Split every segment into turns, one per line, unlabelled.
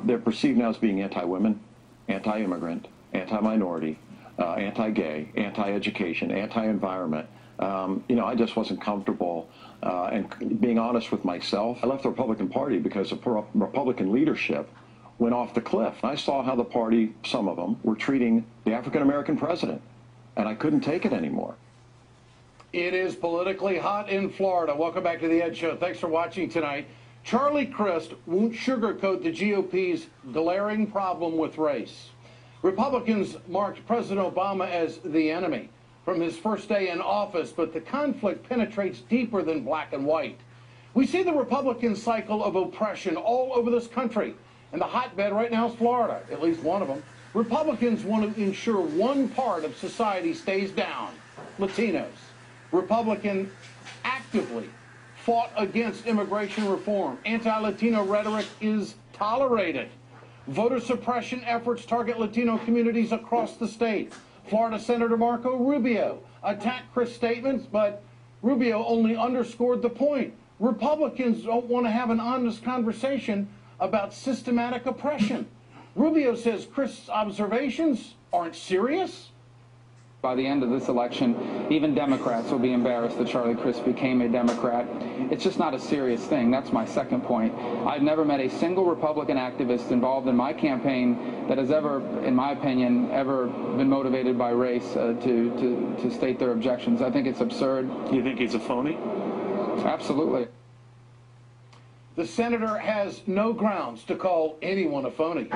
they're perceived now as being anti-women, anti-immigrant, anti-minority, anti-gay, anti-education, anti-environment. I just wasn't comfortable. And being honest with myself, I left the Republican Party because the Republican leadership went off the cliff. I saw how the party, some of them, were treating the African-American president, and I couldn't take it anymore.
It is politically hot in Florida. Welcome back to the Ed Show. Thanks for watching tonight. Charlie Crist won't sugarcoat the GOP's glaring problem with race. Republicans marked President Obama as the enemy from his first day in office, but the conflict penetrates deeper than black and white. We see the Republican cycle of oppression all over this country, and the hotbed right now is Florida, at least one of them. Republicans want to ensure one part of society stays down, Latinos. Republicans actively fought against immigration reform. Anti-Latino rhetoric is tolerated. Voter suppression efforts target Latino communities across the state. Florida Senator Marco Rubio attacked Crist's statements, but Rubio only underscored the point. Republicans don't want to have an honest conversation about systematic oppression. Rubio says Crist's observations aren't serious.
By the end of this election, even Democrats will be embarrassed that Charlie Crist became a Democrat. It's just not a serious thing. That's my second point. I've never met a single Republican activist involved in my campaign that has ever, in my opinion, ever been motivated by race to state their objections. I think it's absurd.
You think he's a phony?
Absolutely.
The senator has no grounds to call anyone a phony.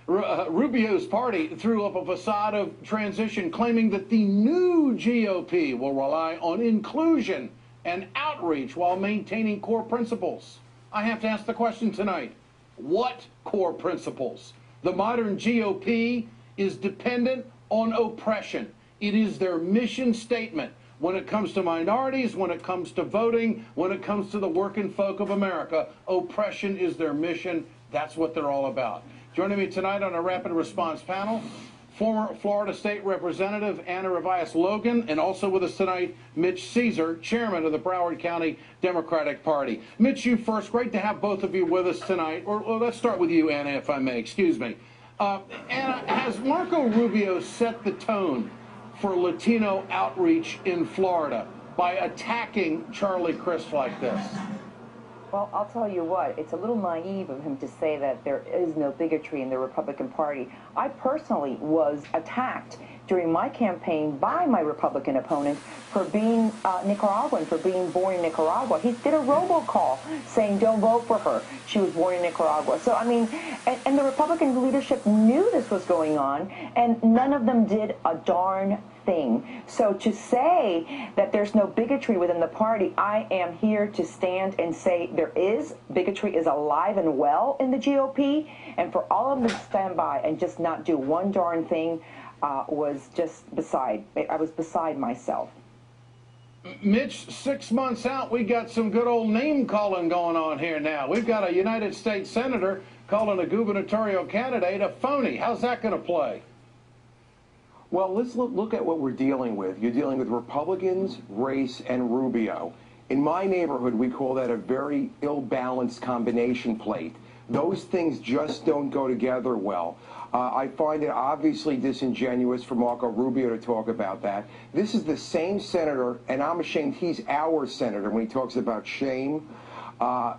Rubio's party threw up a facade of transition, claiming that the new GOP will rely on inclusion and outreach while maintaining core principles. I have to ask the question tonight, what core principles? The modern GOP is dependent on oppression. It is their mission statement when it comes to minorities, when it comes to voting, when it comes to the working folk of America. Oppression is their mission. That's what they're all about. Joining me tonight on a rapid response panel, former Florida State Representative Anna Revias Logan, and also with us tonight, Mitch Ceasar, chairman of the Broward County Democratic Party. Mitch, you first. Great to have both of you with us tonight. Or let's start with you, Anna, if I may. Excuse me. Anna, has Marco Rubio set the tone for Latino outreach in Florida by attacking Charlie Crist like this?
Well, I'll tell you what, it's a little naive of him to say that there is no bigotry in the Republican Party. I personally was attacked during my campaign by my Republican opponent for being Nicaraguan, for being born in Nicaragua. He did a robocall saying, don't vote for her. She was born in Nicaragua. So, I mean, and the Republican leadership knew this was going on, and none of them did a darn thing. So to say that there's no bigotry within the party, I am here to stand and say there is. Bigotry is alive and well in the GOP, and for all of them to stand by and just not do one darn thing was just I was beside myself.
Mitch, 6 months out, we got some good old name calling going on here now. We've got a United States Senator calling a gubernatorial candidate a phony. How's that going to play?
Well, let's look at what we're dealing with. You're dealing with Republicans, race, and Rubio. In my neighborhood, we call that a very ill-balanced combination plate. Those things just don't go together well. I find it obviously disingenuous for Marco Rubio to talk about that. This is the same senator, and I'm ashamed he's our senator when he talks about shame.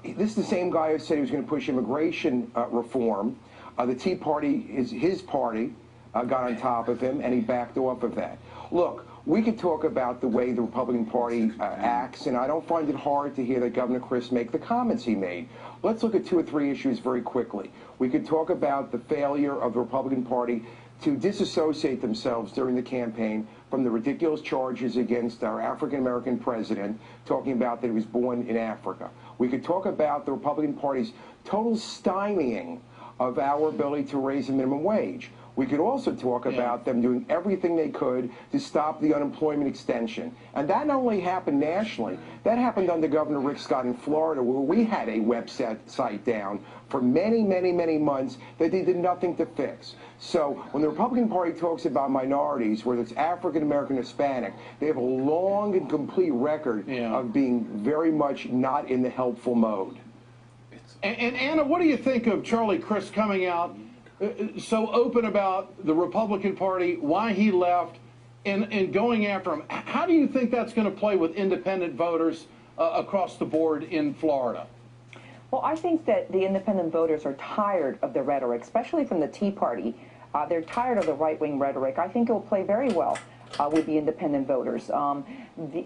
This is the same guy who said he was going to push immigration reform. The Tea Party is his party. Got on top of him, and he backed off of that. Look, we could talk about the way the Republican Party acts, and I don't find it hard to hear that Governor Crist make the comments he made. Let's look at 2 or 3 issues very quickly. We could talk about the failure of the Republican Party to disassociate themselves during the campaign from the ridiculous charges against our African-American president, talking about that he was born in Africa. We could talk about the Republican Party's total stymieing of our ability to raise the minimum wage. We could also talk about them doing everything they could to stop the unemployment extension. And that not only happened nationally, that happened under Governor Rick Scott in Florida, where we had a website down for many, many, many months that they did nothing to fix. So when the Republican Party talks about minorities, whether it's African American, Hispanic, they have a long and complete record of being very much not in the helpful mode.
And Anna, what do you think of Charlie Crist coming out so open about the Republican Party, why he left, and going after him? How do you think that's going to play with independent voters across the board in Florida?
Well, I think that the independent voters are tired of the rhetoric, especially from the Tea Party. They're tired of the right-wing rhetoric. I think it will play very well with the independent voters.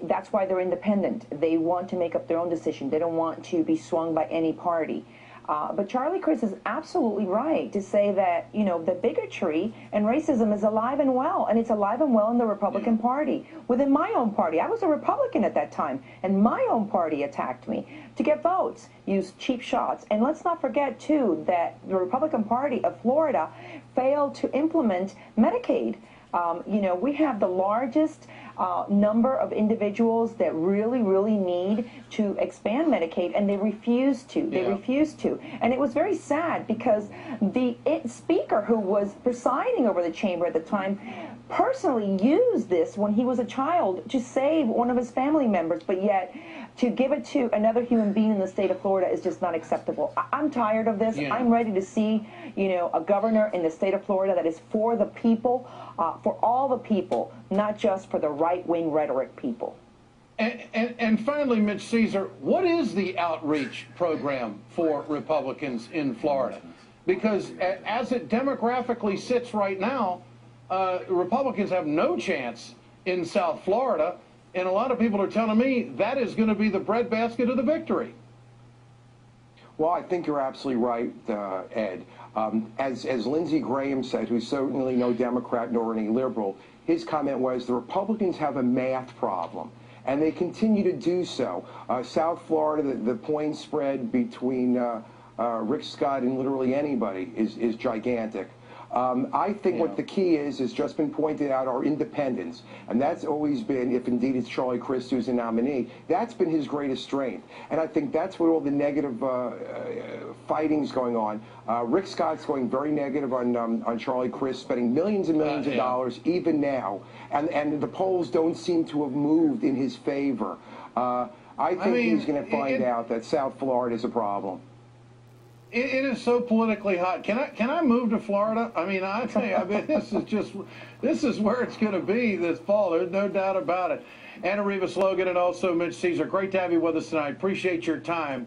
That's why they're independent. They want to make up their own decision. They don't want to be swung by any party. But Charlie Crist is absolutely right to say that, you know, the bigotry and racism is alive and well, and it's alive and well in the Republican Party. Within my own party, I was a Republican at that time, and my own party attacked me to get votes, used cheap shots. And let's not forget, too, that the Republican Party of Florida failed to implement Medicaid. You know, we have the largest number of individuals that really, really need to expand Medicaid, and they refuse to. They refuse to. And it was very sad because the speaker who was presiding over the chamber at the time personally used this when he was a child to save one of his family members, but yet to give it to another human being in the state of Florida is just not acceptable. I'm tired of this. I'm ready to see, you know, a governor in the state of Florida that is for the people, for all the people, not just for the right-wing rhetoric people.
And finally, Mitch Ceasar, what is the outreach program for Republicans in Florida? Because as it demographically sits right now, Republicans have no chance in South Florida, and a lot of people are telling me that is going to be the breadbasket of the victory.
Well, I think you're absolutely right, Ed. As Lindsey Graham said, who's certainly no Democrat nor any liberal, his comment was the Republicans have a math problem, and they continue to do so. South Florida, the point spread between Rick Scott and literally anybody is gigantic. I think what the key is just been pointed out, are independents. And that's always been, if indeed it's Charlie Crist who's the nominee, that's been his greatest strength. And I think that's where all the negative fighting's going on. Rick Scott's going very negative on Charlie Crist, spending millions and millions of dollars even now. And the polls don't seem to have moved in his favor. I think he's going to find out that South Florida is a problem.
It is so politically hot. Can I move to Florida? I mean, I tell you, this is where it's going to be this fall. There's no doubt about it. Anna Rivas Logan and also Mitch Ceasar, great to have you with us tonight. Appreciate your time.